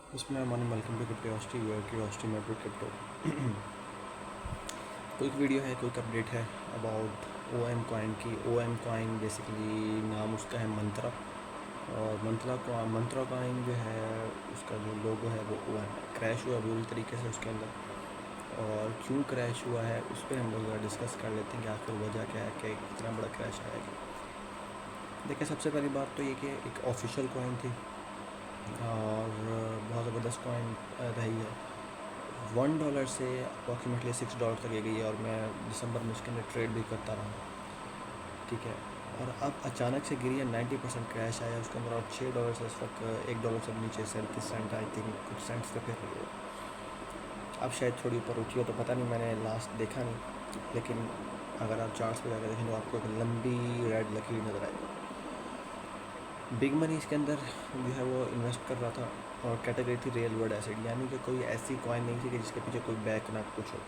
Welcome to cryptocity your curiosity made with crypto. Quick video है, quick update है about OM coin की। OM coin basically नाम उसका है मंत्रा, और मंत्रा कॉइन जो है उसका जो लोगो है वो OM है। क्रैश हुआ बुरी तरीके से उसके अंदर, और क्यों क्रैश हुआ है उस पर हम लोग डिस्कस कर लेते हैं कि आखिर वजह क्या है कि इतना बड़ा क्रैश आएगा। देखिए, सबसे पहली बात तो ये कि एक ऑफिशियल कॉइन थी और बहुत ज़बरदस्त कॉइन रही है। $1 से अप्रॉक्सीमेटली $6 तक ये गई है, और मैं दिसंबर में उसके अंदर ट्रेड भी करता रहा, ठीक है। और अब अचानक से गिरी है, 90% क्रैश आया उसके अंदर, और $6 से इस वक्त $1 से नीचे 37 आई थिंक कुछ सेंट्स पे फिर रही है। अब शायद थोड़ी ऊपर उठी हो तो पता नहीं, मैंने लास्ट देखा नहीं, लेकिन अगर आप चार्ट्स पे जाकर देखें तो आपको एक लंबी रेड लकीर नज़र आएगी। बिग मनी इसके अंदर जो है वो इन्वेस्ट कर रहा था, और कैटेगरी थी रियल वर्ल्ड एसेट, यानी कि कोई ऐसी कॉइन नहीं थी कि जिसके पीछे कोई बैक ना कुछ हो।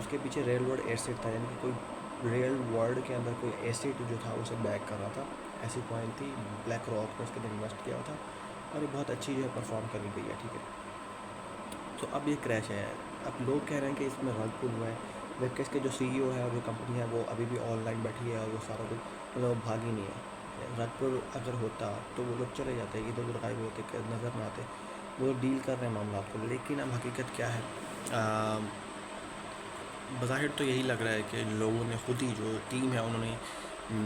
उसके पीछे रियल वर्ल्ड एसेट था, यानी कि कोई रियल वर्ल्ड के अंदर कोई एसेट जो था उसे बैक कर रहा था। ऐसी कॉइन थी, ब्लैक रॉक में उसके अंदर इन्वेस्ट किया था, और ये बहुत अच्छी जो है परफॉर्म कर गई है, ठीक है। तो अब ये क्रैश है। अब लोग कह रहे हैं कि इसमें रग पुल हुआ है। वेबकेस के जो CEO है और जो कंपनी है वो अभी भी ऑनलाइन बैठी है, और वो सारा कुछ मतलब भागी नहीं है। रगपुर अगर होता तो वो लोग चले जाते, इधर उधर गायब होते, नज़र ना आते। वो लोग डील कर रहे हैं मामला को, लेकिन अब हकीकत क्या है? बज़ाहिर तो यही लग रहा है कि लोगों ने खुद ही, जो टीम है उन्होंने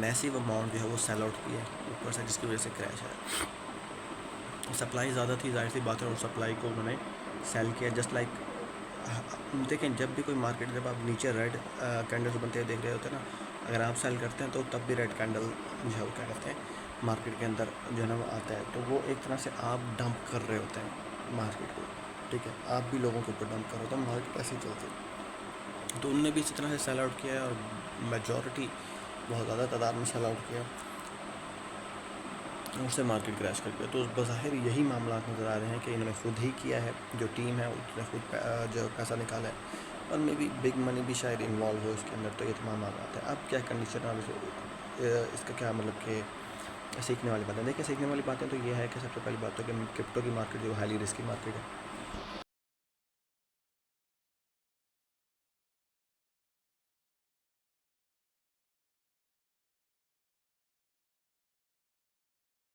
मैसिव अमाउंट जो है वो सेल आउट किया है ऊपर से, जिसकी वजह से क्रैश है। सप्लाई ज़्यादा थी, जाहिर सी बात है, और सप्लाई को उन्होंने सेल किया। जस्ट लाइक देखें, जब भी कोई मार्केट, जब आप नीचे रेड कैंडल्स बनते हुए देख रहे होते हैं ना, अगर आप सेल करते हैं तो तब भी रेड कैंडल जो है वो क्या कहते हैं मार्केट के अंदर जो है ना वो आता है, तो वो एक तरह से आप डंप कर रहे होते हैं मार्केट को, ठीक है। आप भी लोगों के ऊपर डंप कर रहे होते हैं, मार्केट ऐसे ही चलती है। तो उनने भी इसी तरह से सेल आउट किया है, और मेजॉरिटी बहुत ज़्यादा तादाद में सेल आउट किया, उससे मार्केट क्रैश कर गया। तो बज़ाहिर यही मामला नज़र आ रहे हैं कि इन्होंने खुद ही किया है, जो टीम है उसने खुद जो पैसा निकाला है, और मे बी बिग मनी भी शायद इन्वॉल्व हो इसके अंदर। तो ये तमाम मामला है। अब क्या कंडीशन है, इसका क्या मतलब कि सीखने वाली बातें, देखिए सीखने वाली बातें तो ये है कि सबसे पहली बात तो कि क्रिप्टो की मार्केट जो हाईली रिस्की मार्केट है,